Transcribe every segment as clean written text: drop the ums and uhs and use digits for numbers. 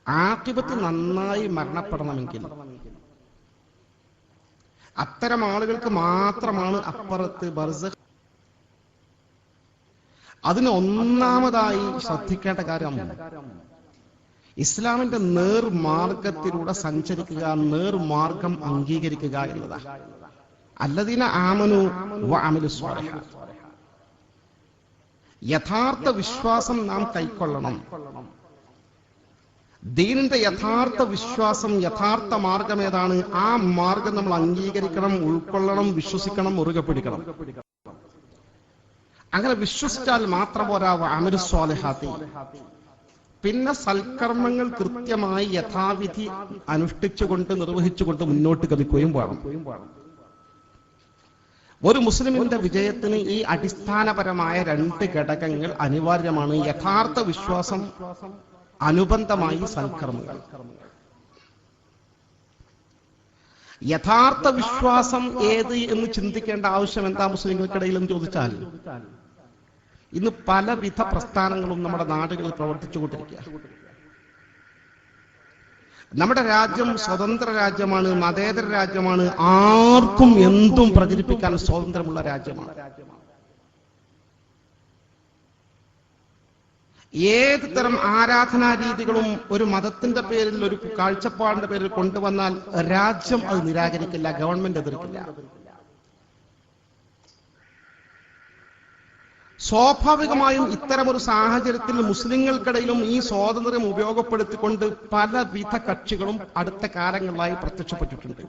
ആഖിബത്ത് നന്നായി മരണപ്പെടണമെങ്കിൽ അത്തരം ആളുകൾക്ക് മാത്രമാണ് അപ്പുറത്ത് ബർസഖ്. അതിന് ഒന്നാമതായി ശ്രദ്ധിക്കേണ്ട കാര്യം ഇസ്ലാമിന്റെ നേർമാർഗത്തിലൂടെ സഞ്ചരിക്കുക, നേർമാർഗം അംഗീകരിക്കുക എന്നതാണ്. അല്ലദീന ആമനു വഅമിലു സ്വാലിഹാത്ത്. യഥാർത്ഥ വിശ്വാസം നാം കൈക്കൊള്ളണം. ദീനിന്റെ യഥാർത്ഥ വിശ്വാസം, യഥാർത്ഥ മാർഗം ഏതാണ്? ആ മാർഗം നമ്മൾ അംഗീകരിക്കണം, ഉൾക്കൊള്ളണം, വിശ്വസിക്കണം, മുറുകെ പിടിക്കണം. അങ്ങനെ വിശ്വസിച്ചാൽ മാത്രം പോരാ. വഅമിലു സ്വാലിഹാത്തി, പിന്നെ സൽക്കർമ്മങ്ങൾ കൃത്യമായി യഥാവിധി അനുഷ്ഠിച്ചുകൊണ്ട് നിർവഹിച്ചുകൊണ്ട് മുന്നോട്ട് ഗമിക്കുകയും വേണം. ഒരു മുസ്ലിമിന്റെ വിജയത്തിന് ഈ അടിസ്ഥാനപരമായ 2 ഘടകങ്ങൾ അനിവാര്യമാണ്. യഥാർത്ഥ വിശ്വാസം, അനുബന്ധമായി സൽക്കർമ്മങ്ങൾ. യഥാർത്ഥ വിശ്വാസം ഏത് എന്ന് ചിന്തിക്കേണ്ട ആവശ്യം എന്താ മുസ്ലിങ്ങൾക്കിടയിലെന്ന് ചോദിച്ചാൽ, ഇന്ന് പലവിധ പ്രസ്ഥാനങ്ങളും നമ്മുടെ നാടുകളിൽ പ്രവർത്തിച്ചുകൊണ്ടിരിക്കുക. നമ്മുടെ രാജ്യം സ്വതന്ത്ര രാജ്യമാണ്, മതേതര രാജ്യമാണ്, ആർക്കും എന്തും പ്രചരിപ്പിക്കാൻ സ്വാതന്ത്ര്യമുള്ള രാജ്യമാണ്. ഏത് തരം ആരാധനാ രീതികളും ഒരു മതത്തിന്റെ പേരിൽ, ഒരു കാഴ്ചപ്പാടിന്റെ പേരിൽ കൊണ്ടുവന്നാൽ രാജ്യം അത് നിരാകരിക്കില്ല, ഗവൺമെന്റ് എതിർക്കില്ല. സ്വാഭാവികമായും ഇത്തരമൊരു സാഹചര്യത്തിൽ മുസ്ലിങ്ങൾക്കിടയിലും ഈ സ്വാതന്ത്ര്യം ഉപയോഗപ്പെടുത്തിക്കൊണ്ട് പലവിധ കക്ഷികളും അടുത്ത കാലങ്ങളിലായി പ്രത്യക്ഷപ്പെട്ടിട്ടുണ്ട്.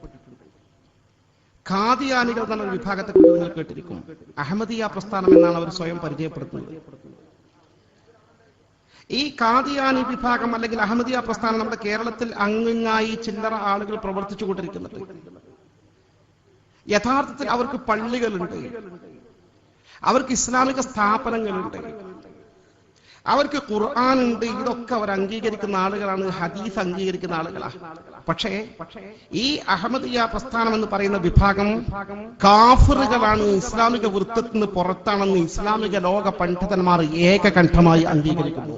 ഖാദിയാനികൾ എന്ന വിഭാഗത്തെ കുറിച്ച് നിങ്ങൾ കേട്ടിരിക്കും. അഹമ്മദിയ പ്രസ്ഥാനം എന്നാണ് അവർ സ്വയം പരിചയപ്പെടുത്തുന്നത്. ഈ ഖാദിയാനി വിഭാഗം അല്ലെങ്കിൽ അഹമ്മദിയ പ്രസ്ഥാനം നമ്മുടെ കേരളത്തിൽ അങ്ങിങ്ങായി ചില്ലറ ആളുകൾ പ്രവർത്തിച്ചുകൊണ്ടിരിക്കുന്നുണ്ട്. യഥാർത്ഥത്തിൽ അവർക്ക് പള്ളികളുണ്ട്, അവർക്ക് ഇസ്ലാമിക സ്ഥാപനങ്ങളുണ്ട്, അവർക്ക് ഖുർആൻ ഉണ്ട്. ഇതൊക്കെ അവർ അംഗീകരിക്കുന്ന ആളുകളാണ്, ഹദീസ് അംഗീകരിക്കുന്ന ആളുകളാണ്. പക്ഷേ ഈ അഹമ്മദിയ പ്രസ്ഥാനം എന്ന് പറയുന്ന വിഭാഗം കാഫിറുകളാണ്, ഇസ്ലാമിക വൃത്തത്തിൽ നിന്ന് പുറത്താണെന്ന് ഇസ്ലാമിക ലോക പണ്ഡിതന്മാർ ഏകകണ്ഠമായി അംഗീകരിക്കുന്നു.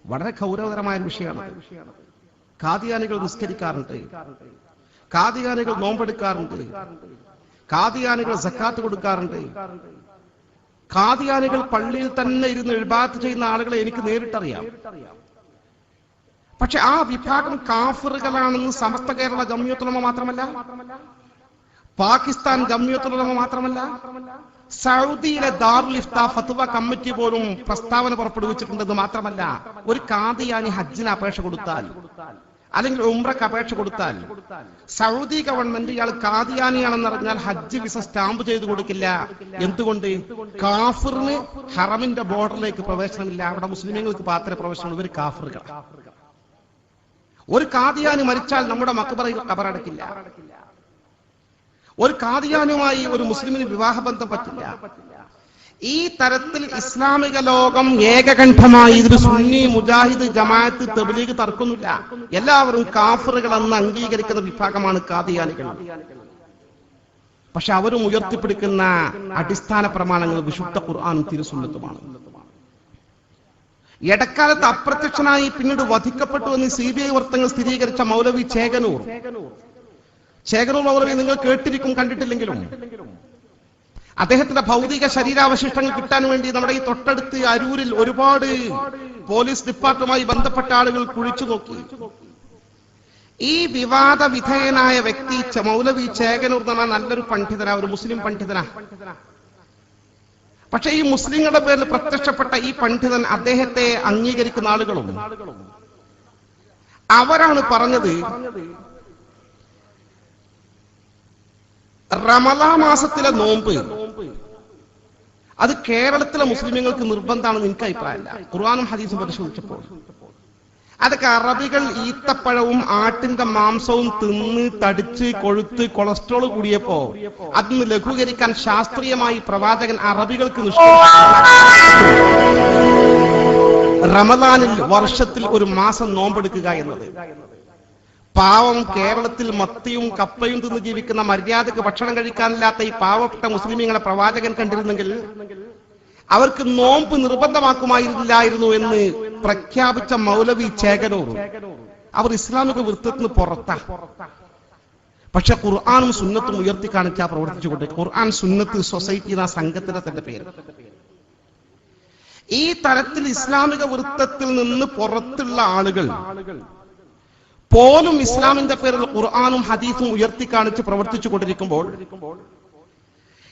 വളരെ ഗൗരവതരമായ വിഷയമാണ്. ഖാദിയാനികൾ നിസ്കരിക്കാറുണ്ട്, ഖാദിയാനികൾ നോമ്പെടുക്കാറുണ്ട്, ഖാദിയാനികൾ സക്കാത്ത് കൊടുക്കാറുണ്ട്. ഖാദിയാനികൾ പള്ളിയിൽ തന്നെ ഇരുന്ന് ഇബാദത്ത് ചെയ്യുന്ന ആളുകളെ എനിക്ക് നേരിട്ടറിയാം. പക്ഷെ ആ വിഭാഗം കാഫിറുകളാണെന്ന് സമസ്ത കേരള ജംഇയ്യത്തുൽ ഉലമ മാത്രമല്ല, പാകിസ്ഥാൻ ജംഇയ്യത്തുൽ ഉലമ മാത്രമല്ല, സൗദിയിലെ ദാറുൽ ഇഫ്താ ഫത്വ കമ്മിറ്റി പോലും പ്രസ്താവന പുറപ്പെടുവിച്ചിട്ടുണ്ടെന്ന് മാത്രമല്ല, ഒരു ഖാദിയാനി ഹജ്ജിന് അപേക്ഷ കൊടുത്താൽ അല്ലെങ്കിൽ ഉംറക്ക് അപേക്ഷ കൊടുത്താൽ സൗദി ഗവൺമെന്റ് ഇയാൾ ഖാദിയാനിയാണെന്ന് അറിഞ്ഞാൽ ഹജ്ജ് വിസ സ്റ്റാമ്പ് ചെയ്ത് കൊടുക്കില്ല. എന്തുകൊണ്ട്? കാഫിറിന് ഹറമിന്റെ ബോർഡറിലേക്ക് പ്രവേശനമില്ല, അവിടെ മുസ്ലിങ്ങൾക്ക് മാത്രമേ പ്രവേശനമുള്ളൂ, ഇവർ കാഫിറുകൾ. ഒരു ഖാദിയാനി മരിച്ചാൽ നമ്മുടെ മക്ബറയിൽ ഖബറടക്കില്ല. ഒരു ഖാദിയാനുമായി ഒരു മുസ്ലിമിന് വിവാഹബന്ധം പറ്റില്ല. ഈ തരത്തിൽ ഇസ്ലാമിക ലോകം ഏകകണ്ഠമായി ഇതിൽ സുന്നി, മുജാഹിദ്, ജമാഅത്ത്, തബ്ലീഗ് തർക്കുന്നില്ല. എല്ലാവരും കാഫിറുകളെന്ന് അംഗീകരിക്കുന്ന വിഭാഗമാണ് ഖാദിയാനികൾ. പക്ഷെ അവരും ഉയർത്തിപ്പിടിക്കുന്ന അടിസ്ഥാന പ്രമാണങ്ങൾ വിശുദ്ധ ഖുർആനും തിരുസുന്നത്തുമാണ്. ഇടക്കാലത്ത് അപ്രത്യക്ഷനായി പിന്നീട് വധിക്കപ്പെട്ടു എന്ന് CBI വൃത്തങ്ങൾ സ്ഥിരീകരിച്ച മൗലവി ചേകനൂർ മൗലവി നിങ്ങൾ കേട്ടിരിക്കും, കണ്ടിട്ടില്ലെങ്കിലും. അദ്ദേഹത്തിന്റെ ഭൗതിക ശരീരാവശിഷ്ടങ്ങൾ കിട്ടാൻ വേണ്ടി നമ്മുടെ ഈ തൊട്ടടുത്ത് അരൂരിൽ ഒരുപാട് പോലീസ് ഡിപ്പാർട്ട്മെന്റുമായി ബന്ധപ്പെട്ട ആളുകൾ കുഴിച്ചു നോക്കി. ഈ വിവാദ വിധേയനായ വ്യക്തി മൗലവി ചേകനൂർ എന്ന നല്ലൊരു പണ്ഡിതനാ, ഒരു മുസ്ലിം പണ്ഡിതനാ. പക്ഷെ ഈ മുസ്ലിങ്ങളുടെ പേരിൽ പ്രത്യക്ഷപ്പെട്ട ഈ പണ്ഡിതൻ, അദ്ദേഹത്തെ അംഗീകരിക്കുന്ന ആളുകളും അവരാണ് പറഞ്ഞത്, റമളാൻ മാസത്തിലെ നോമ്പ് അത് കേരളത്തിലെ മുസ്ലിങ്ങൾക്ക് നിർബന്ധമാണെന്ന് എനിക്ക് അഭിപ്രായമില്ല. ഖുർആനും ഹദീസും പരിശോധിച്ചപ്പോൾ അതൊക്കെ അറബികൾ ഈത്തപ്പഴവും ആട്ടിന്റെ മാംസവും തിന്ന് തടിച്ച് കൊഴുത്ത് കൊളസ്ട്രോൾ കൂടിയപ്പോ അതിന് ലഘൂകരിക്കാൻ ശാസ്ത്രീയമായി പ്രവാചകൻ അറബികൾക്ക് റമളാനിൽ വർഷത്തിൽ ഒരു മാസം നോമ്പെടുക്കുക എന്നത്. പാവം കേരളത്തിൽ മത്തിയും കപ്പയും തിന്ന് ജീവിക്കുന്ന, മര്യാദക്ക് ഭക്ഷണം കഴിക്കാനില്ലാത്ത ഈ പാവപ്പെട്ട മുസ്ലിമീങ്ങളെ പ്രവാചകൻ കണ്ടിരുന്നെങ്കിൽ അവർക്ക് നോമ്പ് നിർബന്ധമാക്കുമായിരുന്നില്ലായിരുന്നു എന്ന് പ്രഖ്യാപിച്ച മൗലവി ചേകനൂർ അവർ ഇസ്ലാമിക വൃത്തത്തിന് പുറത്താ. പക്ഷെ ഖുർആനും സുന്നത്തും ഉയർത്തി കാണിച്ചാ പ്രവർത്തിച്ചുകൊണ്ട് ഖുർആൻ സുന്നത്ത് സൊസൈറ്റി എന്ന സംഘത്തിന്റെ തന്നെ പേര്. ഈ തരത്തിൽ ഇസ്ലാമിക വൃത്തത്തിൽ നിന്ന് പുറത്തുള്ള ആളുകൾ പോലും ഇസ്ലാമിന്റെ പേരിൽ ഖുർആനും ഹദീസും ഉയർത്തി കാണിച്ച് പ്രവർത്തിച്ചു കൊണ്ടിരിക്കുമ്പോൾ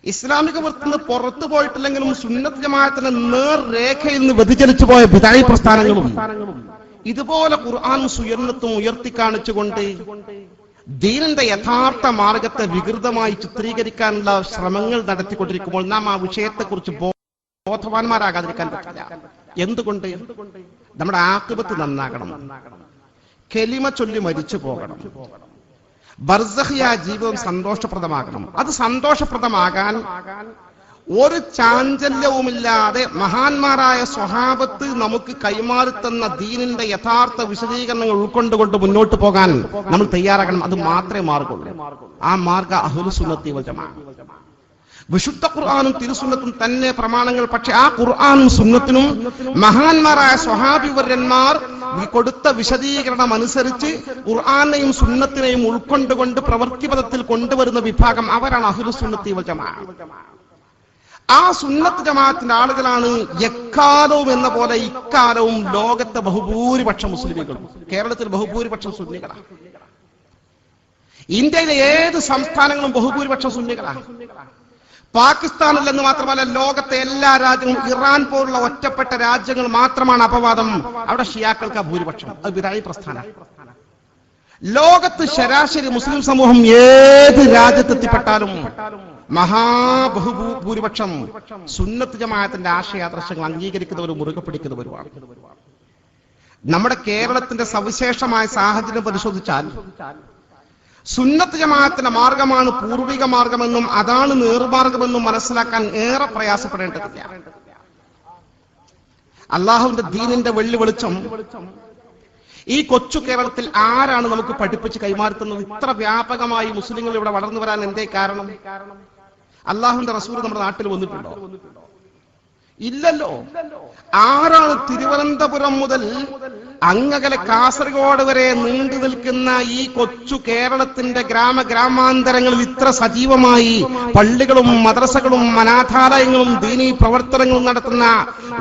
ഇസ്ലാമിക വൃത്തത്തിൽ നിന്ന് പുറത്തു പോയിട്ടില്ലെങ്കിലും സുന്നത്ത് ജമാഅത്തിന്റെ നേർരേഖയിൽ നിന്ന് വ്യതിചലിച്ചു പോയ ബിദഅ പ്രസ്ഥാനങ്ങളും ഇതുപോലെ ഖുർആനും സുന്നത്തും ഉയർത്തി കാണിച്ചുകൊണ്ട് ദീനിന്റെ യഥാർത്ഥ മാർഗത്തെ വികൃതമായി ചിത്രീകരിക്കാനുള്ള ശ്രമങ്ങൾ നടത്തിക്കൊണ്ടിരിക്കുമ്പോൾ നാം ആ വിഷയത്തെക്കുറിച്ച് ബോധവാന്മാരാകാതിരിക്കാൻ പറ്റില്ല. എന്തുകൊണ്ട്? നമ്മുടെ ആഖിബത്ത് നന്നാകണം, കലിമ ചൊല്ലി മരിച്ചു പോകണം, ബർസഖിയ ജീവിതം സന്തോഷപ്രദമാകണം. അത് സന്തോഷപ്രദമാകാൻ ഒരു ചാഞ്ചല്യവുമില്ലാതെ മഹാന്മാരായ സ്വഹാബത്ത് നമുക്ക് കൈമാറിത്തന്ന ദീനിന്റെ യഥാർത്ഥ വിശദീകരണങ്ങൾ ഉൾക്കൊണ്ടുകൊണ്ട് മുന്നോട്ട് പോകാൻ നമ്മൾ തയ്യാറാകണം. അത് മാത്രമേ മാർഗമുള്ളൂ. ആ മാർഗ അഹ്ലുസുന്നത്തി വൽ ജമാഅ. വിശുദ്ധ ഖുർആനും തിരുസുന്നത്തും തന്നെ പ്രമാണങ്ങൾ. പക്ഷെ ആ ഖുർആനും സുന്നത്തിനും മഹാന്മാരായ സ്വഹാബിവര്യന്മാർ കൊടുത്ത വിശദീകരണം അനുസരിച്ച് ഖുർആനെയും സുന്നത്തിനെയും ഉൾക്കൊണ്ടുകൊണ്ട് പ്രവൃത്തിപഥത്തിൽ കൊണ്ടുവരുന്ന വിഭാഗം അവരാണ് അഹ്ലുസുന്നത്തി വൽ ജമാഅ. ആ സുന്നത്ത് ജമാഅത്തിന്റെ ആളുകളാണ് എക്കാലവും എന്ന പോലെ ഇക്കാലവും ലോകത്തെ ബഹുഭൂരിപക്ഷം മുസ്ലിമുകളും. കേരളത്തിൽ ബഹുഭൂരിപക്ഷം സുന്നികളാണ്. ഇന്ത്യയിലെ ഏത് സംസ്ഥാനങ്ങളും ബഹുഭൂരിപക്ഷം സുന്നികളാണ്. പാകിസ്ഥാനിൽ എന്ന് മാത്രമല്ല ലോകത്തെ എല്ലാ രാജ്യങ്ങളും, ഇറാൻ പോലുള്ള ഒറ്റപ്പെട്ട രാജ്യങ്ങൾ മാത്രമാണ് അപവാദം. അവിടെ ഷിയാക്കൾക്ക് ഭൂരിപക്ഷം. അത് ബിദഅ പ്രസ്ഥാനം. ലോകത്ത് ശരാശരി മുസ്ലിം സമൂഹം ഏത് രാജ്യത്തെത്തിപ്പെട്ടാലും മഹാബഹുഭൂരിപക്ഷം സുന്നത്ത് ജമാഅത്തിന്റെ ആശയാദർശങ്ങൾ അംഗീകരിക്കുന്നവരും മുറുകെ പിടിക്കുന്നവരുമാണ്. നമ്മുടെ കേരളത്തിന്റെ സവിശേഷമായ സാഹചര്യം പരിശോധിച്ചാൽ സുന്നത്ത് ജമാഅത്തിന്റെ മാർഗമാണ് പൂർവിക മാർഗമെന്നും അതാണ് നേർമാർഗമെന്നും മനസ്സിലാക്കാൻ ഏറെ പ്രയാസപ്പെടേണ്ടതില്ല. അള്ളാഹുവിന്റെ ദീനിന്റെ വെള്ളി വെളിച്ചം ഈ കൊച്ചു കേരളത്തിൽ ആരാണ് നമുക്ക് പഠിപ്പിച്ച് കൈമാറുന്നത്? ഇത്ര വ്യാപകമായി മുസ്ലിങ്ങൾ ഇവിടെ വളർന്നു വരാൻ എന്തേ കാരണം? അള്ളാഹുവിന്റെ റസൂൽ നമ്മുടെ നാട്ടിൽ വന്നിട്ടുണ്ടോ? ഇല്ലല്ലോ. ആരാണ് തിരുവനന്തപുരം മുതൽ അങ്ങകലെ കാസർഗോഡ് വരെ നീണ്ടു നിൽക്കുന്ന ഈ കൊച്ചു കേരളത്തിന്റെ ഗ്രാമാന്തരങ്ങളിൽ ഇത്ര സജീവമായി പള്ളികളും മദ്രസകളും അനാഥാലയങ്ങളും ദീനീ പ്രവർത്തനങ്ങളും നടത്തുന്ന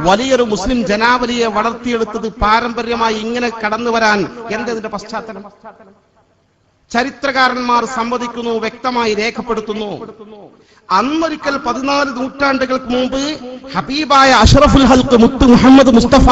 വലിയൊരു മുസ്ലിം ജനാവലിയെ വളർത്തിയെടുത്തത് പാരമ്പര്യമായി ഇങ്ങനെ കടന്നു വരാൻ എന്തതിന്റെ പശ്ചാത്തലം? ചരിത്രകാരന്മാർ സമ്മതിക്കുന്നു, വ്യക്തമായി രേഖപ്പെടുത്തുന്നു. അന്നൊരിക്കൽ 14 നൂറ്റാണ്ടുകൾക്ക് മുമ്പ് ഹബീബായ അഷ്റഫുൽ ഹൽഖ് മുത്ത് മുഹമ്മദ് മുസ്തഫ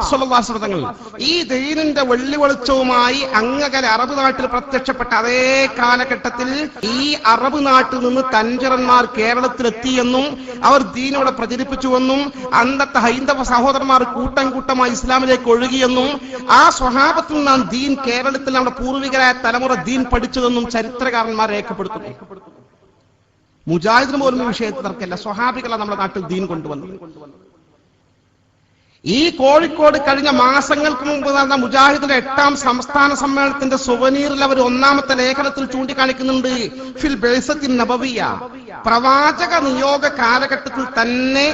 സ്വല്ലല്ലാഹു അലൈഹി വസല്ലം ഈ ദീനിന്റെ വെള്ളി വെളിച്ചവുമായി അങ്ങകലെ അറബ് നാട്ടിൽ പ്രത്യക്ഷപ്പെട്ട അതേ കാലഘട്ടത്തിൽ ഈ അറബ് നാട്ടിൽ നിന്ന് തഞ്ചറന്മാർ കേരളത്തിലെത്തിയെന്നും അവർ ദീനോടെ പ്രചരിപ്പിച്ചുവെന്നും അന്നത്തെ ഹൈന്ദവ സഹോദരന്മാർ കൂട്ടം കൂട്ടമായി ഇസ്ലാമിലേക്ക് ഒഴുകിയെന്നും ആ സ്വഹാബത്തിൽ നിന്നാണ് ദീൻ കേരളത്തിൽ നമ്മുടെ പൂർവികരായ തലമുറ ദീൻ പഠിച്ചതെന്നും ചരിത്രകാരന്മാർ രേഖപ്പെടുത്തുന്നു. മുജാഹിദിന് പോലും വിഷയത്തിൽ തർക്കമില്ല. സ്വഹാബികളാണ് നമ്മുടെ നാട്ടിൽ ദീൻ കൊണ്ടുവന്നത്. ഈ കോഴിക്കോട് കഴിഞ്ഞ മാസങ്ങൾക്ക് മുമ്പ് നടന്ന മുജാഹിദിന്റെ 8ാം സംസ്ഥാന സമ്മേളനത്തിന്റെ സുവനീറിൽ അവർ 1ാമത്തെ ലേഖനത്തിൽ ചൂണ്ടിക്കാണിക്കുന്നുണ്ട് ഫിൽ ബിഅ്സത്തിൻ നബവിയ്യ, പ്രവാചക നിയോഗ കാലഘട്ടത്തിൽ തന്നെ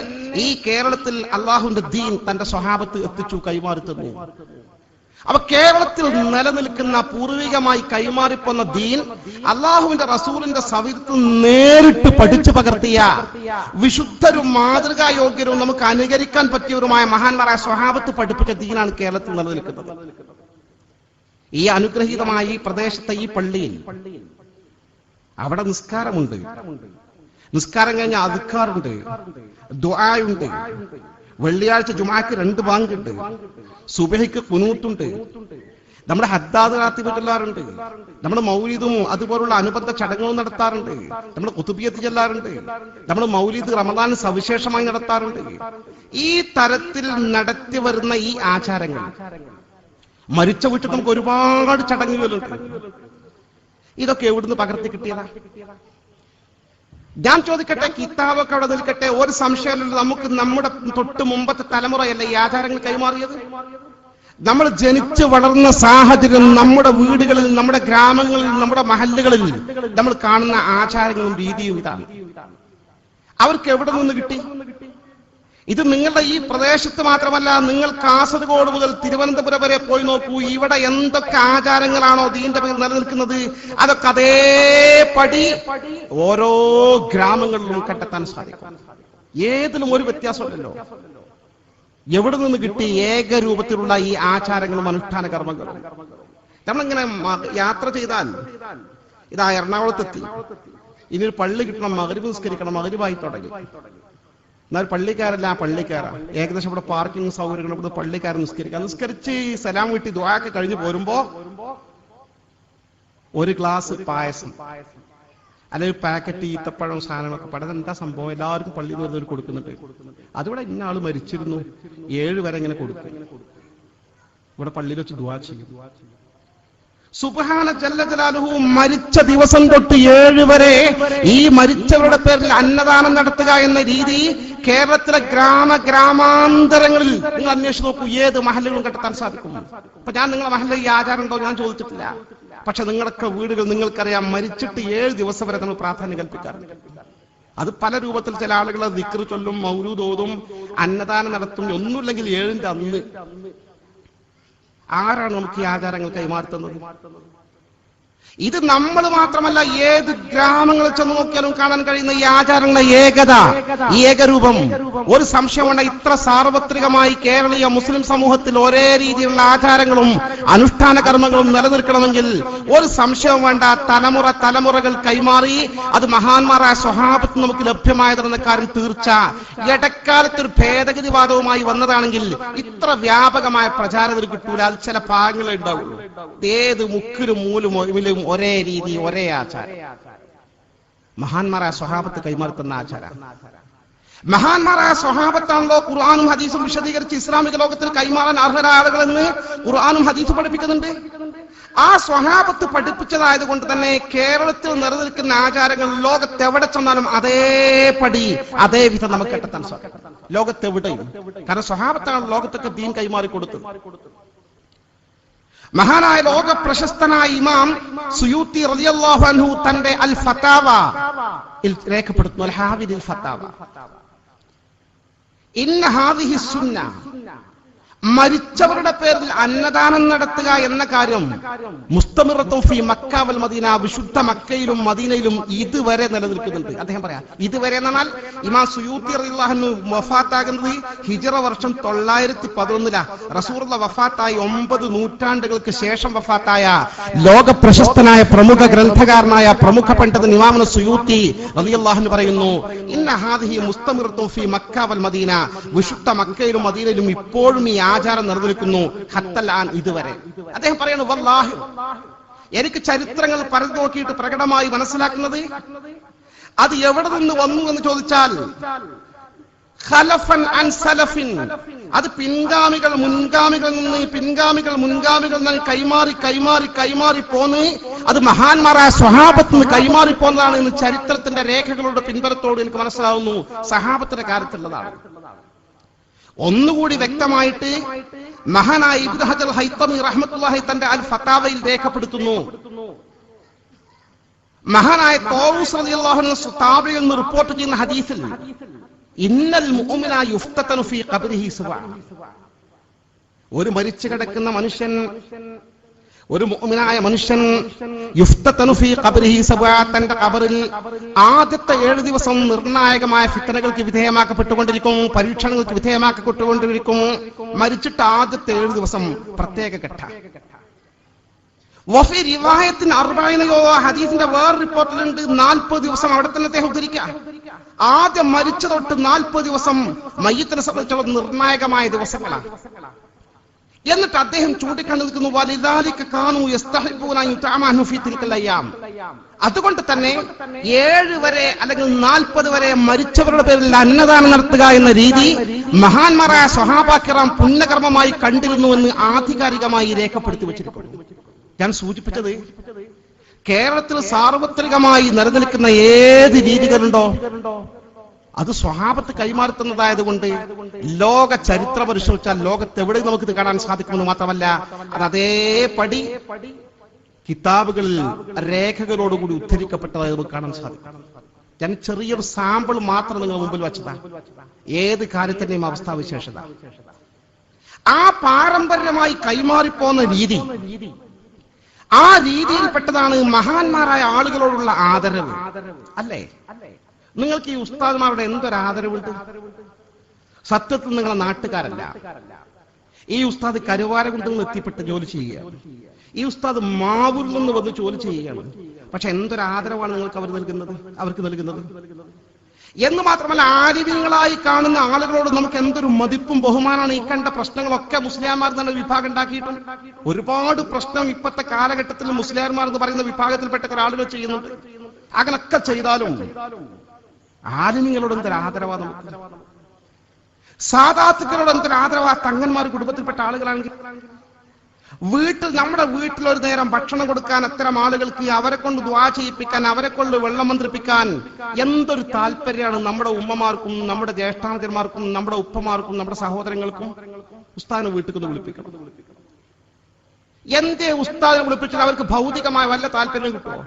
ഈ കേരളത്തിൽ അള്ളാഹുവിന്റെ ദീൻ തന്റെ സ്വഹാബത്ത് എത്തിച്ചു, കൈമാറി തന്നു. അപ്പൊ കേരളത്തിൽ നിലനിൽക്കുന്ന പൂർവികമായി കൈമാറിപ്പോന്ന ദീൻ അള്ളാഹുവിന്റെ റസൂലിന്റെ സവിധത്തിൽ നേരിട്ട് പഠിച്ചു പകർത്തിയ വിശുദ്ധരും മാതൃകായോഗ്യരും നമുക്ക് അനുകരിക്കാൻ പറ്റിയവരുമായ മഹാന്മാരായ സ്വഹാബത്ത് പഠിപ്പിച്ച ദീനാണ് കേരളത്തിൽ നിലനിൽക്കുന്നത്. ഈ അനുഗ്രഹീതമായ ഈ പ്രദേശത്തെ ഈ പള്ളിയിൽ അവിടെ നിസ്കാരമുണ്ട്. നിസ്കാരം കഴിഞ്ഞാൽ അദ്കാറുണ്ട്, ദുആയുണ്ട്. വെള്ളിയാഴ്ച ജുമാക്ക് 2 ബാങ്കുണ്ട്, സുബഹിക്ക് ഖുനൂത്തുണ്ട്, നമ്മുടെ ഹദ്ദാദ് റാത്തിബ് ചൊല്ലാറുണ്ട്, നമ്മുടെ മൗലിദും അതുപോലുള്ള അനുബന്ധ ചടങ്ങുകളും നടത്താറുണ്ട്, നമ്മുടെ ഖുതുബിയത്ത് ചൊല്ലാറുണ്ട്, നമ്മുടെ മൗലിദ് റമദാൻ സവിശേഷമായി നടത്താറുണ്ട്. ഈ തരത്തിൽ നടത്തി വരുന്ന ഈ ആചാരങ്ങൾ മരിച്ച വീട്ടിൽ നമുക്ക് ഒരുപാട് ചടങ്ങുകളുണ്ട്. ഇതൊക്കെ എവിടുന്ന് പകർത്തി കിട്ടിയതാ? ഞാൻ ചോദിക്കട്ടെ, കിതാബൊക്കെ അവിടെ നിൽക്കട്ടെ, ഒരു സംശയമില്ല. നമുക്ക് നമ്മുടെ തൊട്ട് മുമ്പത്തെ തലമുറയല്ലേ ഈ ആചാരങ്ങൾ കൈമാറിയത്? നമ്മൾ ജനിച്ചു വളർന്ന സാഹചര്യം, നമ്മുടെ വീടുകളിൽ, നമ്മുടെ ഗ്രാമങ്ങളിൽ, നമ്മുടെ മഹല്ലുകളിൽ നമ്മൾ കാണുന്ന ആചാരങ്ങളും രീതിയും ഇതാണ്. അവർക്ക് എവിടെ നിന്ന് കിട്ടി? ഇത് നിങ്ങളുടെ ഈ പ്രദേശത്ത് മാത്രമല്ല, നിങ്ങൾ കാസർഗോഡ് മുതൽ തിരുവനന്തപുരം വരെ പോയി നോക്കൂ. ഇവിടെ എന്തൊക്കെ ആചാരങ്ങളാണോ ദീന്റെ പേരിൽ നിലനിൽക്കുന്നത്, അതൊക്കെ അതേപടി ഓരോ ഗ്രാമങ്ങളിലും കണ്ടെത്താൻ സാധിക്കും. ഏതിലും ഒരു വ്യത്യാസമില്ലല്ലോ. എവിടെ നിന്ന് കിട്ടി ഏകരൂപത്തിലുള്ള ഈ ആചാരങ്ങളും അനുഷ്ഠാന കർമ്മങ്ങളും? നമ്മളിങ്ങനെ യാത്ര ചെയ്താൽ, ഇതാ എറണാകുളത്തെത്തി, ഇനി ഒരു പള്ളി കിട്ടണം, മഗ്‌രിബ് നിസ്കരിക്കണം, മഗ്‌രിബായി തുടങ്ങി. എന്നാൽ പള്ളിക്കാരല്ല, പള്ളിക്കാരാ. ഏകദേശം ഇവിടെ പാർക്കിംഗ് സൗകര്യങ്ങൾ, ഇവിടെ പള്ളിക്കാരൻ നിസ്കരിച്ച് സലാം വീട്ടി ദുആക്കെ കഴിഞ്ഞ് പോരുമ്പോ ഒരു ഗ്ലാസ് പായസം അല്ലെങ്കിൽ പാക്കറ്റ് ഈത്തപ്പഴം സാധനങ്ങളൊക്കെ പടം. എന്താ സംഭവം? എല്ലാവർക്കും പള്ളിയിൽ നിന്ന് കൊടുക്കുന്നുണ്ട്. അതിവിടെ ഇന്ന ആള് മരിച്ചിരുന്നു, 7 വരെ ഇങ്ങനെ കൊടുക്കും. ഇവിടെ പള്ളിയിൽ വെച്ച് ദുആ ചെയ്യും. സുബ്ഹാന ജല്ല ജലാലുഹു മരിച്ച ദിവസം തൊട്ട് 7 വരെ ഈ മരിച്ചവരുടെ പേരിൽ അന്നദാനം നടത്തുക എന്ന രീതി കേരളത്തിലെ ഗ്രാമാന്തരങ്ങളിൽ നിങ്ങൾ അന്വേഷിച്ച് നോക്കൂ. ഏത് മഹല്ലുകളും കണ്ടെത്താൻ സാധിക്കും. അപ്പൊ ഞാൻ നിങ്ങളെ മഹല്ലിൽ ഈ ആചാരം ഉണ്ടോ ഞാൻ ചോദിച്ചിട്ടില്ല. പക്ഷെ നിങ്ങളൊക്കെ വീടുകൾ നിങ്ങൾക്കറിയാം, മരിച്ചിട്ട് 7 ദിവസം വരെ നമ്മൾ പ്രാധാന്യം കൽപ്പിക്കാറുണ്ട്. അത് പല രൂപത്തിൽ. ചില ആളുകൾ ദിക്ർ ചൊല്ലും, മൗലൂദ് ഓതും, അന്നദാനം നടത്തും. ഒന്നുമില്ലെങ്കിൽ 7ന്റെ അന്ന്. ആരാണ് നമുക്ക് ഈ ആചാരങ്ങൾ കൈമാറുന്നത്? ഇത് നമ്മൾ മാത്രമല്ല, ഏത് ഗ്രാമങ്ങളിൽ ചെന്ന് നോക്കിയാലും കാണാൻ കഴിയുന്ന ഈ ആചാരങ്ങളുടെ ഏകത, ഈ ഏകരൂപം. ഒരു സംശയമുണ്ട്, ഇത്ര സാർവത്രികമായി കേരളീയ മുസ്ലിം സമൂഹത്തിൽ ഒരേ രീതിയിലുള്ള ആചാരങ്ങളും അനുഷ്ഠാന കർമ്മങ്ങളും നിലനിൽക്കണമെങ്കിൽ ഒരു സംശയവും വേണ്ട, തലമുറകൾ കൈമാറി അത് മഹാന്മാരായ സ്വഹാബത്ത് നമുക്ക് ലഭ്യമായതെന്ന കാര്യം തീർച്ച. ഇടക്കാലത്ത് ഒരു ഭേദഗതിവാദവുമായി വന്നതാണെങ്കിൽ ഇത്ര വ്യാപകമായ പ്രചാരത്തിൽ കിട്ടൂല. അത് ചില ഭാഗങ്ങളെ ഉണ്ടാവുള്ളൂ. ഏത് മുക്കിലും മൂലും ഒരേ രീതി, ഒരേ ആചാരം. മഹാന്മാരായ സ്വഹാബത്ത് കൈമാറുന്ന ആചാരം. മഹാന്മാരായ സ്വഹാബത്താണല്ലോ ഖുർആനും ഹദീസും വിശദീകരിച്ച് ഇസ്ലാമിക ലോകത്തിൽ കൈമാറാൻ അർഹരായ ആളുകളെന്ന് ഖുർആനും ഹദീസും പഠിപ്പിക്കുന്നുണ്ട്. ആ സ്വഹാബത്ത് പഠിപ്പിച്ചതായത് കൊണ്ട് തന്നെ കേരളത്തിൽ നിലനിൽക്കുന്ന ആചാരങ്ങൾ ലോകത്തെവിടെ ചെന്നാലും അതേപടി അതേ വിധം നമുക്ക് കണ്ടെത്താൻ സാധിക്കും. ലോകത്തെവിടെയും. കാരണം സ്വഹാബത്താണ് ലോകത്തൊക്കെ ദീൻ കൈമാറി കൊടുത്തത്. മഹാനായ ലോക പ്രശസ്തനായ ഇമാം സുയൂത്തി റളിയല്ലാഹു അൻഹു തന്റെ അൽ ഫതാവ രേഖപ്പെടുത്തുന്നു. അൽ ഹാവിദ് അൽ ഫതാവ, ഇന്ന ഹാദിഹി സുന്ന, മരിച്ചവരുടെ പേരിൽ അന്നദാനം നടത്തുക എന്ന കാര്യം മുസ്തമിറത്തുൻ ഫീ മക്ക വൽ മദീന, വിശുദ്ധ മക്കയിലും മദീനയിലും ഇതുവരെ നിലനിൽക്കുന്നുണ്ട്. അദ്ദേഹം പറയാം ഇതുവരെ എന്നാൽ ഇമാം സുയൂത്തി റളിയല്ലാഹു അൻഹു വഫാത്താകുന്നത് ഹിജ്റ വർഷം 911 റസൂലുള്ളാഹി വഫാത്തായി 9 നൂറ്റാണ്ടുകൾക്ക് ശേഷം വഫാത്തായ ലോക പ്രശസ്തനായ പ്രമുഖ ഗ്രന്ഥകാരനായ പ്രമുഖ പണ്ഡിതൻ ഇമാം സുയൂത്തി റളിയല്ലാഹു അൻഹു പറയുന്നു, ഇന്ന ഹാദിഹി മുസ്തമിറത്തുൻ ഫീ മക്ക വൽ മദീന, വിശുദ്ധ മക്കയിലും മദീനയിലും ഇപ്പോഴും ഈ ആചാരം നിലനിൽക്കുന്നു. ഹത്തലാൻ, ഇതുവരെ. അദ്ദേഹം പറയുന്നു, വല്ലാഹി, എനിക്ക് ചരിത്രങ്ങൾ പറഞ്ഞു നോക്കിയിട്ട് പ്രകടമായി മനസ്സിലാക്കുന്നത് അത് എവിടെ നിന്ന് വന്നു എന്ന് ചോദിച്ചാൽ ഖലഫൻ അൻ സലഫിൻ, അത് പിൻഗാമികൾ മുൻഗാമികളിൽ നിന്ന്, പിൻഗാമികൾ മുൻഗാമികളിൽ നിന്ന് കൈമാറി പോന്ന് അത് മഹാന്മാരായ സ്വഹാബത്ത് നിന്ന് കൈമാറി പോന്നതാണ് എന്ന് ചരിത്രത്തിന്റെ രേഖകളുടെ പിൻബലത്തോട് എനിക്ക് മനസ്സിലാവുന്നു. സഹാബത്തിന്റെ കാര്യത്തിലുള്ളതാണ്. ഒന്നുകൂടി വ്യക്തമായിട്ട് മഹാനായ ഇബ്നു ഹജർ ഹൈത്തമി റഹ്മത്തുള്ളാഹി തന്റെ അൽ ഫതാവയിൽ രേഖപ്പെടുത്തുന്നു. മഹാനായ തൗസ് റളിയല്ലാഹു അൻഹു താബിയിൽ നിന്ന് റിപ്പോർട്ട് ചെയ്യുന്ന ഹദീസിൽ, ഇന്നൽ മുഅ്മിന യുഫ്തതനു ഫീ ഖബ്രിഹി സബഅ, ഒരു മരിച്ചു കിടക്കുന്ന മനുഷ്യൻ, ഒരു മുഅ്മിനായ മനുഷ്യൻ യുഫ്തതനു ഫീ ഖബ്രിഹി സബഅ, തന്റെ ഖബറിൽ ആദ്യത്തെ 7 ദിവസം നിർണായകമായ ഫിത്നകൾക്ക് വിധേയമാക്കപ്പെട്ടുകൊണ്ടിരിക്കും, പരീക്ഷണങ്ങൾക്ക് വിധേയമാക്കപ്പെട്ടുകൊണ്ടിരിക്കും. മരിച്ചിട്ട് ആദ്യത്തെ 7 ദിവസം പ്രത്യേക ഘട്ട. വഫി റിവായത്തിന് 40 ഹദീസിന്റെ വേറെ റിപ്പോർട്ടിലുണ്ട് 40 ദിവസം അവിടെ തന്നെ അദ്ദേഹം ഉദ്ധരിക്കുക. ആദ്യം മരിച്ച തൊട്ട് 40 ദിവസം മയ്യിത്തിനെ സംബന്ധിച്ചുള്ള നിർണായകമായ ദിവസങ്ങളാണ്. എന്നിട്ട് അദ്ദേഹം ചൂണ്ടിക്കാണിക്കുന്നു, വലിദാലിക കാനൂ യസ്തഹിബൂന യുതഅമനു ഫീ തിൽക്കൽ അയ്യാം, അതുകൊണ്ട് തന്നെ 7 വരെ അല്ലെങ്കിൽ 40 വരെ മരിച്ചവരുടെ പേരിൽ അന്നദാനം നടത്തുക എന്ന രീതി മഹാന്മാരായ സ്വഹാബാക്കിറാം പുണ്യകർമ്മമായി കണ്ടിരുന്നുവെന്ന് ആധികാരികമായി രേഖപ്പെടുത്തി വെച്ചിരിക്കുന്നു. ഞാൻ സൂചിപ്പിച്ചത് കേരളത്തിൽ സാർവത്രികമായി നിലനിൽക്കുന്ന ഏത് രീതികളുണ്ടോ അത് സ്വഹാബത്ത് കൈമാറുന്നതായതുകൊണ്ട് ലോക ചരിത്രം പരിശോധിച്ചാൽ ലോകത്തെവിടെ നമുക്കിത് കാണാൻ സാധിക്കുമെന്ന് മാത്രമല്ല, അത് അതേപടി കിതാബുകളിൽ രേഖകളോടുകൂടി ഉദ്ധരിക്കപ്പെട്ടതായി നമുക്ക് കാണാൻ സാധിക്കും. ഞാൻ ചെറിയൊരു സാമ്പിൾ മാത്രം നിങ്ങൾ മുമ്പിൽ വെച്ചതാ. ഏത് കാര്യത്തിന്റെയും അവസ്ഥാവിശേഷത ആ പാരമ്പര്യമായി കൈമാറിപ്പോന്ന രീതി, ആ രീതിയിൽപ്പെട്ടതാണ് മഹാന്മാരായ ആളുകളോടുള്ള ആദരവ്. അല്ലേ? നിങ്ങൾക്ക് ഈ ഉസ്താദ്മാരുടെ എന്തൊരു ആദരവുണ്ട്? സത്യത്തിൽ നിങ്ങളെ നാട്ടുകാരല്ല. ഈ ഉസ്താദ് കരുവാരകുണ്ടിൽ നിന്ന് എത്തിപ്പെട്ട് ജോലി ചെയ്യുക, ഈ ഉസ്താദ് മാവൂരിൽ നിന്ന് വന്ന് ജോലി ചെയ്യുകയാണ്. പക്ഷെ എന്തൊരു ആദരവാണ് അവർക്ക് നൽകുന്നത് എന്ന് മാത്രമല്ല, ആലിമീങ്ങളായി കാണുന്ന ആളുകളോട് നമുക്ക് എന്തൊരു മതിപ്പും ബഹുമാനമാണ്. ഈ കണ്ട പ്രശ്നങ്ങളൊക്കെ മുസ്ലിംമാർ തന്നെ വിഭാഗം ഉണ്ടാക്കിയിട്ടുണ്ട്. ഒരുപാട് പ്രശ്നം ഇപ്പോഴത്തെ കാലഘട്ടത്തിൽ മുസ്ലിംമാർ എന്ന് പറയുന്ന വിഭാഗത്തിൽപ്പെട്ട ആളുകൾ ചെയ്യുന്നുണ്ട്. അങ്ങനൊക്കെ ചെയ്താലും ആലിമീങ്ങളോട് എന്തൊരു ആദരവാ നമുക്ക്, സാദാത്തുക്കളോട് എന്തൊരു ആദരവാ. തങ്ങന്മാർ കുടുംബത്തിൽപ്പെട്ട ആളുകളാണെങ്കിൽ നമ്മുടെ വീട്ടിൽ ഒരു നേരം ഭക്ഷണം കൊടുക്കാൻ അത്തരം ആളുകൾക്ക്, അവരെ കൊണ്ട് ദുആ ചെയ്യിപ്പിക്കാൻ, അവരെ കൊണ്ട് വെള്ളം മന്ത്രിപ്പിക്കാൻ എന്തൊരു താല്പര്യമാണ് നമ്മുടെ ഉമ്മമാർക്കും നമ്മുടെ ജ്യേഷ്ഠാനന്ദന്മാർക്കും നമ്മുടെ ഉപ്പമാർക്കും നമ്മുടെ സഹോദരങ്ങൾക്കും. ഉസ്താദിനെ വീട്ടിൽ കൊണ്ട് വിളിപ്പിക്കണം. എന്തേ ഉസ്താദിനെ വിളിപ്പിച്ചാൽ അവർക്ക് ഭൗതികമായ വല്ല താല്പര്യം കിട്ടുമോ?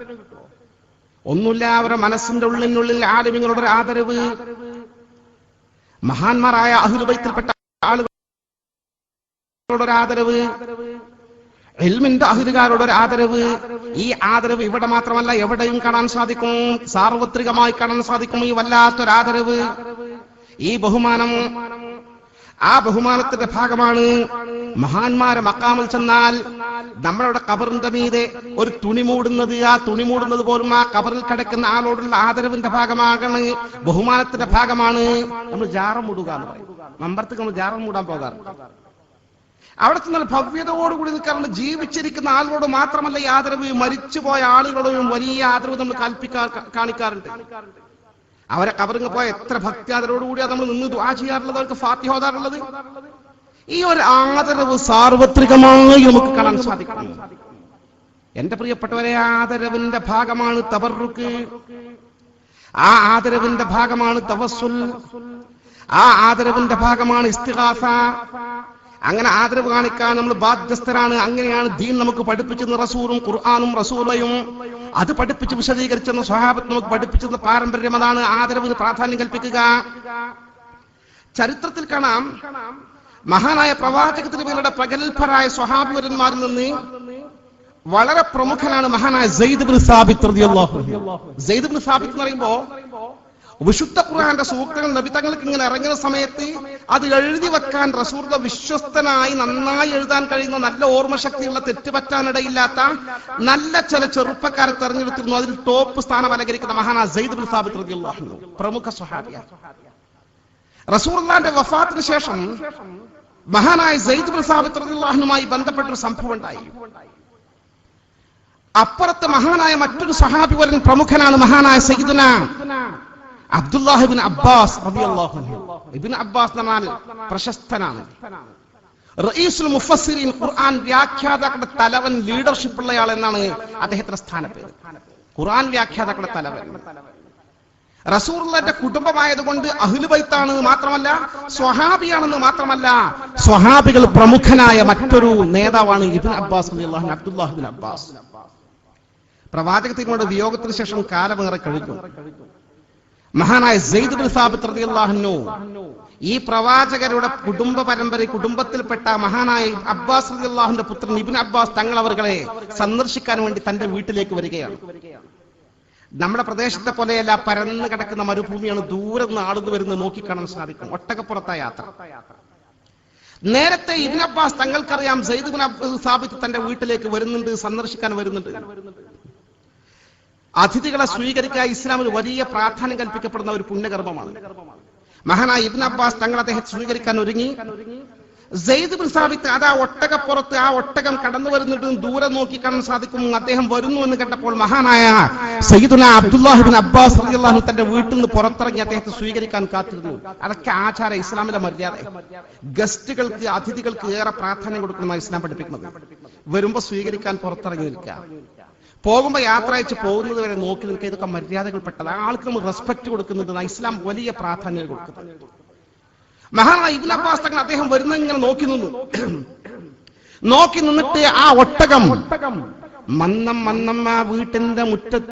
ഒന്നുമില്ല. അവരുടെ മനസ്സിന്റെ ഉള്ളിനുള്ളിൽ ആലിമീങ്ങളുടെ ആദരവ്, മഹാന്മാരായ അഹ്ലുൽ ബൈത്തിൽപ്പെട്ട ആളുകളുടെ ആദരവ്, ഇൽമിന്റെ അഹ്ലുകാരുടെ ആദരവ്. ഈ ആദരവ് ഇവിടെ മാത്രമല്ല, എവിടെയും കാണാൻ സാധിക്കും, സാർവത്രികമായി കാണാൻ സാധിക്കും. ഈ വല്ലാത്തൊരാദരവ്, ഈ ബഹുമാനം, ആ ബഹുമാനത്തിന്റെ ഭാഗമാണ് മഹാന്മാരെ മക്കാമിൽ ചെന്നാൽ നമ്മളുടെ കബറിന്റെ മീതെ ഒരു തുണി മൂടുന്നത്, ആ തുണി മൂടുന്നത് പോലും ആ കബറിൽ കിടക്കുന്ന ആളോടുള്ള ആദരവിന്റെ ഭാഗമാണ്, ബഹുമാനത്തിന്റെ ഭാഗമാണ്. നമ്മൾ ജാറം മൂടുക എന്ന് പറയും. മമ്പറത്തേക്ക് നമ്മൾ ജാറം മൂടാൻ പോകാറുണ്ട്. അവിടെ ചെന്നാൽ ഭവ്യതയോടുകൂടി നിൽക്കാറുണ്ട്. ജീവിച്ചിരിക്കുന്ന ആളുകളോട് മാത്രമല്ല ഈ ആദരവ്, മരിച്ചുപോയ ആളുകളോടും വലിയ ആദരവ് നമ്മൾ കാണിക്കാറുണ്ട്. അവരെ കബറിങ്ങ് പോയ എത്ര ഭക്തിയാദരോടുകൂടിയാണ് നമ്മൾ നിന്ന് ദുആ ചെയ്യാറുള്ളത്, അവർക്ക് ഫാത്തിഹ ഓതാറുള്ളത്. ഈ ഒരു ആദരവ് സാർവത്രികമായി നമുക്ക് കാണാൻ സാധിക്കണം. എന്റെ പ്രിയപ്പെട്ടവരെ, ആദരവിന്റെ ഭാഗമാണ് തബറുക്ക്, ആ ആദരവിന്റെ ഭാഗമാണ് തവസ്സുൽ, ആ ആദരവിന്റെ ഭാഗമാണ് ഇസ്തിഗാസ. അങ്ങനെ ആദരവ് കാണിക്കാൻ നമ്മൾ ബാധ്യസ്ഥരാണ്. അങ്ങനെയാണ് ദീൻ നമുക്ക് പഠിപ്പിച്ചെന്ന് റസൂലും ഖുർആനും റസൂലയും അത് പഠിപ്പിച്ച് വിശദീകരിച്ചെന്ന് സ്വഹാബത്ത് നമുക്ക് പഠിപ്പിച്ചെന്ന പാരമ്പര്യം. അതാണ് ആദരവിന് പ്രാധാന്യം കൽപ്പിക്കുക. ചരിത്രത്തിൽ കാണാം, മഹാനായ പ്രവാചക തിരുമേനിയുടെ പ്രഗത്ഭരായ സ്വഹാബിവരന്മാരിൽ നിന്ന് വളരെ പ്രമുഖനാണ് മഹാനായ സെയ്ദ് ഇബ്നു സാബിത്ത് റളിയല്ലാഹു അൻഹു. സെയ്ദ് ഇബ്നു സാബിത്ത് എന്ന് പറയുമ്പോൾ വിശുദ്ധ ഖുർആന്റെ സൂക്തങ്ങൾ നബി തങ്ങൾക്ക് ഇങ്ങനെ ഇറങ്ങുന്ന സമയത്ത് അത് എഴുതി വെക്കാൻ റസൂലുള്ളാഹി വിശ്വസ്തനായി നന്നായി എഴുതാൻ കഴിയുന്ന, നല്ല ഓർമ്മശക്തിയുള്ള, തെറ്റുപറ്റാനിടയില്ലാത്ത നല്ല ചില ചെറുപ്പക്കാരെ തെരഞ്ഞെടുത്തിരുന്നു. അതിൽ ടോപ്പ് സ്ഥാനം അലങ്കരിക്കുന്ന മഹാനായ സെയ്ദ് ഇബ്നു സാബിത്ത് റളിയല്ലാഹു അൻഹു, പ്രമുഖ സ്വഹാബിയാണ്. റസൂലുള്ളാഹിന്റെ വഫാത്തിന് ശേഷം മഹാനായ സെയ്ദ് ഇബ്നു സാബിത്ത് റളിയല്ലാഹു അൻഹുമായി ബന്ധപ്പെട്ടൊരു സംഭവം ഉണ്ടായി. അപ്പുറത്ത് മഹാനായ മറ്റൊരു സ്വഹാബി വരൻ പ്രമുഖനാണ് മഹാനായ സയ്യിദുനാ അബ്ദുല്ലാഹ് ഇബ്നു അബ്ബാസ് റളിയല്ലാഹു അൻഹു. ഇബ്നു അബ്ബാസ് എന്നാൽ പ്രശസ്തനാണ്, റഈസുൽ മുഫസ്സിരീൻ, ഖുർആൻ വ്യാഖ്യാതാക്കളുടെ തലവൻ, ലീഡർഷിപ്പ് ഉള്ളയാൾ എന്നാണ് അദ്ദേഹത്തിന്റെ സ്ഥാനപ്പേര്. ഖുർആൻ വ്യാഖ്യാതാക്കളുടെ തലവൻ. റസൂലുള്ളാഹിന്റെ കുടുംബമായതുകൊണ്ട് അഹ്ലു ബൈത്താണ് മാത്രമല്ല, സ്വഹാബിയാണെന്ന് മാത്രമല്ല, സ്വഹാബികൾ പ്രമുഖനായ മറ്റൊരു നേതാവാണ് ഇബ്നു അബ്ബാസ് റളിയല്ലാഹു അൻഹു, അബ്ദുല്ലാഹ് ഇബ്നു അബ്ബാസ്. പ്രവാചക തിരുമേനിയുടെ വിയോഗത്തിന് ശേഷം കാലമേറെ കഴിഞ്ഞു. മഹാനായ സെയ്ദ് ഇബ്നു സാബിത്ത് റളിയല്ലാഹു അൻഹു ഈ പ്രവാചകരുടെ കുടുംബ പരമ്പര, കുടുംബത്തിൽപ്പെട്ട മഹാനായ അബ്ബാസ് റളിയല്ലാഹു അൻഹുവിന്റെ പുത്രൻ ഇബ്നു അബ്ബാസ് തങ്ങൾ അവർകളെ സന്ദർശിക്കാൻ വേണ്ടി തന്റെ വീട്ടിലേക്ക് വരികയാണ്. നമ്മുടെ പ്രദേശത്തെ പോലെയല്ല, പരന്നു കിടക്കുന്ന മരുഭൂമിയാണ്. ദൂരെ നിന്ന് ആളുകൾ വരുന്നത് നോക്കിക്കാണാൻ സാധിക്കും. ഒട്ടകപ്പുറത്ത യാത്ര. നേരത്തെ ഇബ്നു അബ്ബാസ് തങ്ങൾക്കറിയാം സെയ്ദ് ഇബ്നു സാബിത്ത് തന്റെ വീട്ടിലേക്ക് വരുന്നുണ്ട്, സന്ദർശിക്കാൻ വരുന്നുണ്ട്. അതിഥികളെ സ്വീകരിക്കുക ഇസ്ലാമിൽ വലിയ പ്രാധാന്യം കൽപ്പിക്കപ്പെടുന്ന ഒരു പുണ്യകർമ്മമാണ്. മഹാനായ ഇബ്നു അബ്ബാസ് തങ്ങൾ അദ്ദേഹത്തെ സ്വീകരിക്കാൻ ഒരുങ്ങി. സെയ്ദ് ഇബ്നു സാബിത്ത് അതാ ഒട്ടകപ്പുറത്ത്, ആ ഒട്ടകം കടന്നു വരുന്നിട്ട് ദൂരെ നോക്കി കാണാൻ സാധിക്കും. അദ്ദേഹം വരുന്നു എന്ന് കണ്ടപ്പോൾ മഹാനായ സയ്യിദുനാ അബ്ദുല്ലാഹ് ഇബ്നു അബ്ബാസ് റളിയല്ലാഹു അൻഹു തന്റെ വീട്ടിൽ നിന്ന് പുറത്തിറങ്ങി അദ്ദേഹത്തെ സ്വീകരിക്കാൻ കാത്തിരുന്നു. അതൊക്കെ ആചാര, ഇസ്ലാമിലെ മര്യാദ. ഗസ്റ്റുകൾക്ക്, അതിഥികൾക്ക് ഏറെ പ്രാധാന്യം കൊടുക്കുന്ന ഇസ്ലാം പഠിപ്പിക്കുന്നത്. വരുമ്പോ സ്വീകരിക്കാൻ പുറത്തിറങ്ങി നിൽക്കുക, പോകുമ്പോ യാത്ര അയച്ച് പോകുന്നത് വരെ നോക്കി നിൽക്കുക. ഇതൊക്കെ മര്യാദകൾപ്പെട്ടത്. ആൾക്ക് നമ്മൾ റെസ്പെക്ട് കൊടുക്കുന്നത് ഇസ്ലാം വലിയ പ്രാധാന്യം കൊടുക്കുന്നത്. മഹാനായ ഇബ്നു അബ്ബാസ് തങ്ങൾ അദ്ദേഹം വരുന്നത് ഇങ്ങനെ നോക്കി നിന്നിട്ട് ആ ഒട്ടകം മന്നം ആ വീട്ടിന്റെ മുറ്റത്ത്